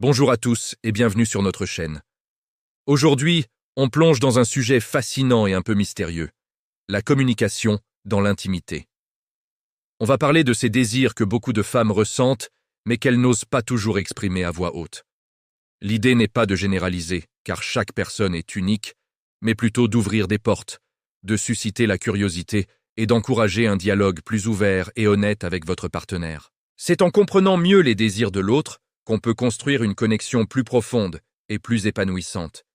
Bonjour à tous et bienvenue sur notre chaîne. Aujourd'hui, on plonge dans un sujet fascinant et un peu mystérieux, la communication dans l'intimité. On va parler de ces désirs que beaucoup de femmes ressentent, mais qu'elles n'osent pas toujours exprimer à voix haute. L'idée n'est pas de généraliser, car chaque personne est unique, mais plutôt d'ouvrir des portes, de susciter la curiosité et d'encourager un dialogue plus ouvert et honnête avec votre partenaire. C'est en comprenant mieux les désirs de l'autre qu'on peut construire une connexion plus profonde et plus épanouissante.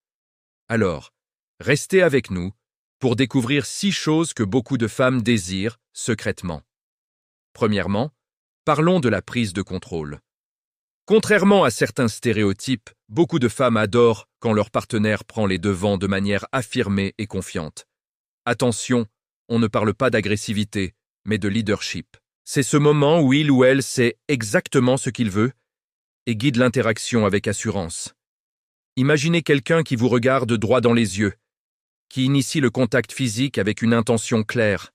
Alors, restez avec nous pour découvrir 6 choses que beaucoup de femmes désirent secrètement. Premièrement, parlons de la prise de contrôle. Contrairement à certains stéréotypes, beaucoup de femmes adorent quand leur partenaire prend les devants de manière affirmée et confiante. Attention, on ne parle pas d'agressivité, mais de leadership. C'est ce moment où il ou elle sait exactement ce qu'il veut et guide l'interaction avec assurance. Imaginez quelqu'un qui vous regarde droit dans les yeux, qui initie le contact physique avec une intention claire,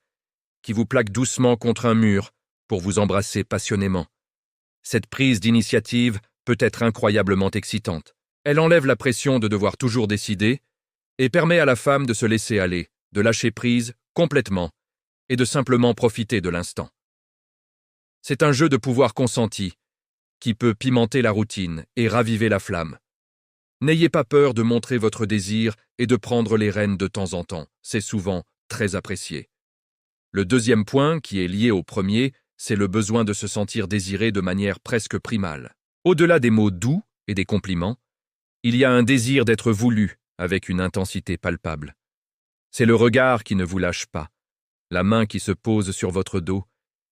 qui vous plaque doucement contre un mur pour vous embrasser passionnément. Cette prise d'initiative peut être incroyablement excitante. Elle enlève la pression de devoir toujours décider et permet à la femme de se laisser aller, de lâcher prise complètement et de simplement profiter de l'instant. C'est un jeu de pouvoir consenti qui peut pimenter la routine et raviver la flamme. N'ayez pas peur de montrer votre désir et de prendre les rênes de temps en temps, c'est souvent très apprécié. Le deuxième point, qui est lié au premier, c'est le besoin de se sentir désiré de manière presque primale. Au-delà des mots doux et des compliments, il y a un désir d'être voulu avec une intensité palpable. C'est le regard qui ne vous lâche pas, la main qui se pose sur votre dos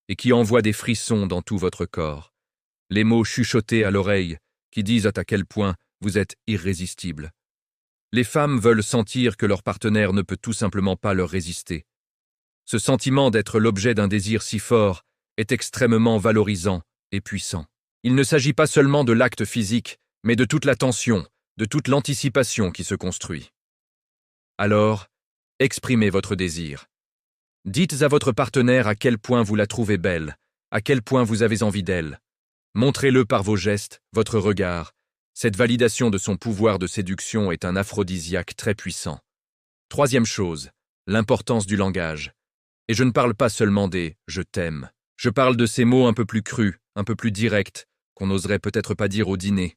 et qui envoie des frissons dans tout votre corps. Les mots chuchotés à l'oreille qui disent à quel point vous êtes irrésistible. Les femmes veulent sentir que leur partenaire ne peut tout simplement pas leur résister. Ce sentiment d'être l'objet d'un désir si fort est extrêmement valorisant et puissant. Il ne s'agit pas seulement de l'acte physique, mais de toute l'attention, de toute l'anticipation qui se construit. Alors, exprimez votre désir. Dites à votre partenaire à quel point vous la trouvez belle, à quel point vous avez envie d'elle. Montrez-le par vos gestes, votre regard. Cette validation de son pouvoir de séduction est un aphrodisiaque très puissant. Troisième chose, l'importance du langage. Et je ne parle pas seulement des « je t'aime ». Je parle de ces mots un peu plus crus, un peu plus directs, qu'on n'oserait peut-être pas dire au dîner.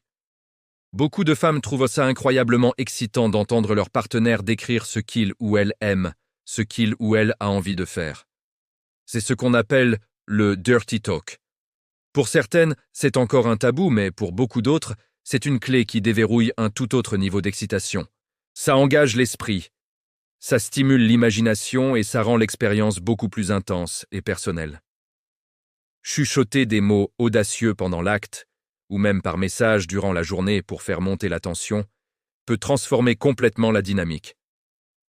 Beaucoup de femmes trouvent ça incroyablement excitant d'entendre leur partenaire décrire ce qu'il ou elle aime, ce qu'il ou elle a envie de faire. C'est ce qu'on appelle le « dirty talk ». Pour certaines, c'est encore un tabou, mais pour beaucoup d'autres, c'est une clé qui déverrouille un tout autre niveau d'excitation. Ça engage l'esprit, ça stimule l'imagination et ça rend l'expérience beaucoup plus intense et personnelle. Chuchoter des mots audacieux pendant l'acte, ou même par message durant la journée pour faire monter la tension, peut transformer complètement la dynamique.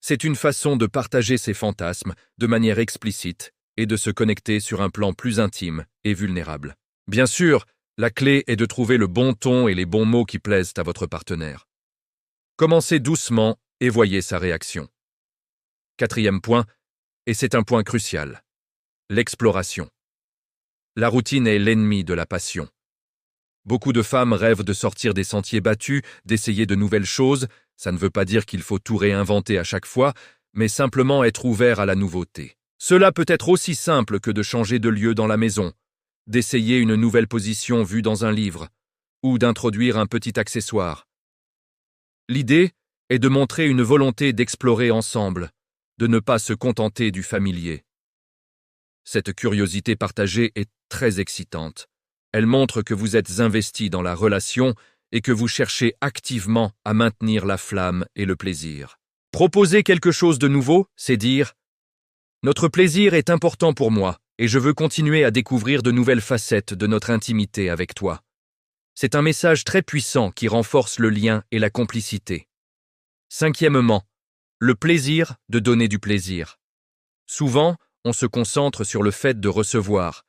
C'est une façon de partager ses fantasmes de manière explicite et de se connecter sur un plan plus intime et vulnérable. Bien sûr, la clé est de trouver le bon ton et les bons mots qui plaisent à votre partenaire. Commencez doucement et voyez sa réaction. Quatrième point, et c'est un point crucial, l'exploration. La routine est l'ennemi de la passion. Beaucoup de femmes rêvent de sortir des sentiers battus, d'essayer de nouvelles choses. Ça ne veut pas dire qu'il faut tout réinventer à chaque fois, mais simplement être ouvert à la nouveauté. Cela peut être aussi simple que de changer de lieu dans la maison, d'essayer une nouvelle position vue dans un livre, ou d'introduire un petit accessoire. L'idée est de montrer une volonté d'explorer ensemble, de ne pas se contenter du familier. Cette curiosité partagée est très excitante. Elle montre que vous êtes investi dans la relation et que vous cherchez activement à maintenir la flamme et le plaisir. Proposer quelque chose de nouveau, c'est dire « Notre plaisir est important pour moi et je veux continuer à découvrir de nouvelles facettes de notre intimité avec toi. » C'est un message très puissant qui renforce le lien et la complicité. Cinquièmement, le plaisir de donner du plaisir. Souvent, on se concentre sur le fait de recevoir,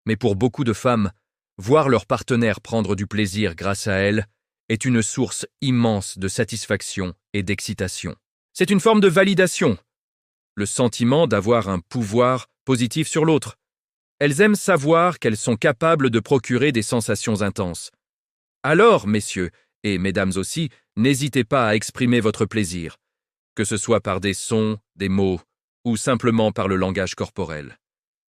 mais pour beaucoup de femmes, voir leur partenaire prendre du plaisir grâce à elles est une source immense de satisfaction et d'excitation. C'est une forme de validation, le sentiment d'avoir un pouvoir positif sur l'autre. Elles aiment savoir qu'elles sont capables de procurer des sensations intenses. Alors, messieurs, et mesdames aussi, n'hésitez pas à exprimer votre plaisir, que ce soit par des sons, des mots, ou simplement par le langage corporel.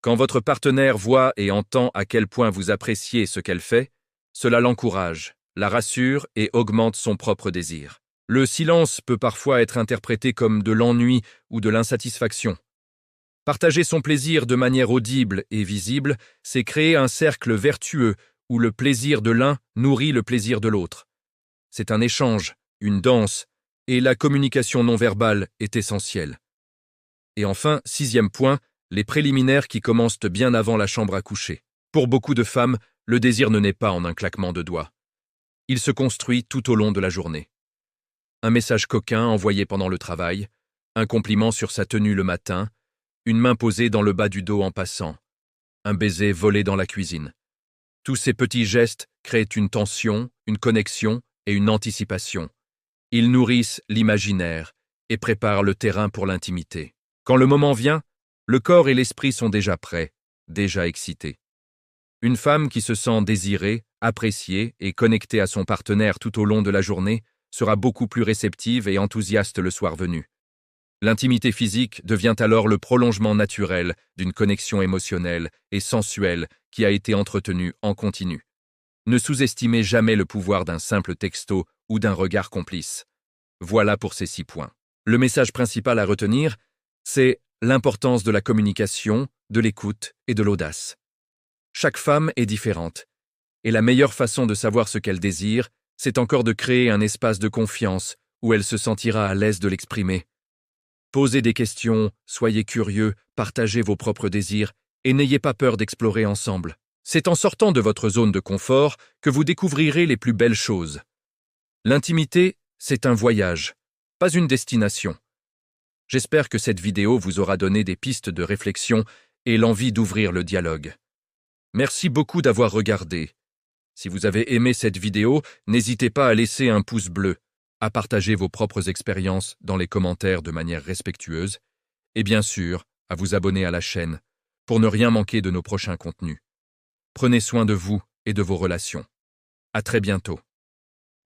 Quand votre partenaire voit et entend à quel point vous appréciez ce qu'elle fait, cela l'encourage, la rassure et augmente son propre désir. Le silence peut parfois être interprété comme de l'ennui ou de l'insatisfaction. Partager son plaisir de manière audible et visible, c'est créer un cercle vertueux où le plaisir de l'un nourrit le plaisir de l'autre. C'est un échange, une danse, et la communication non verbale est essentielle. Et enfin, 6e point, les préliminaires qui commencent bien avant la chambre à coucher. Pour beaucoup de femmes, le désir ne naît pas en un claquement de doigts. Il se construit tout au long de la journée. Un message coquin envoyé pendant le travail, un compliment sur sa tenue le matin, une main posée dans le bas du dos en passant, un baiser volé dans la cuisine. Tous ces petits gestes créent une tension, une connexion et une anticipation. Ils nourrissent l'imaginaire et préparent le terrain pour l'intimité. Quand le moment vient, le corps et l'esprit sont déjà prêts, déjà excités. Une femme qui se sent désirée, appréciée et connectée à son partenaire tout au long de la journée sera beaucoup plus réceptive et enthousiaste le soir venu. L'intimité physique devient alors le prolongement naturel d'une connexion émotionnelle et sensuelle qui a été entretenue en continu. Ne sous-estimez jamais le pouvoir d'un simple texto ou d'un regard complice. Voilà pour ces 6 points. Le message principal à retenir, c'est l'importance de la communication, de l'écoute et de l'audace. Chaque femme est différente, et la meilleure façon de savoir ce qu'elle désire, c'est encore de créer un espace de confiance où elle se sentira à l'aise de l'exprimer. Posez des questions, soyez curieux, partagez vos propres désirs et n'ayez pas peur d'explorer ensemble. C'est en sortant de votre zone de confort que vous découvrirez les plus belles choses. L'intimité, c'est un voyage, pas une destination. J'espère que cette vidéo vous aura donné des pistes de réflexion et l'envie d'ouvrir le dialogue. Merci beaucoup d'avoir regardé. Si vous avez aimé cette vidéo, n'hésitez pas à laisser un pouce bleu, à partager vos propres expériences dans les commentaires de manière respectueuse, et bien sûr, à vous abonner à la chaîne pour ne rien manquer de nos prochains contenus. Prenez soin de vous et de vos relations. À très bientôt.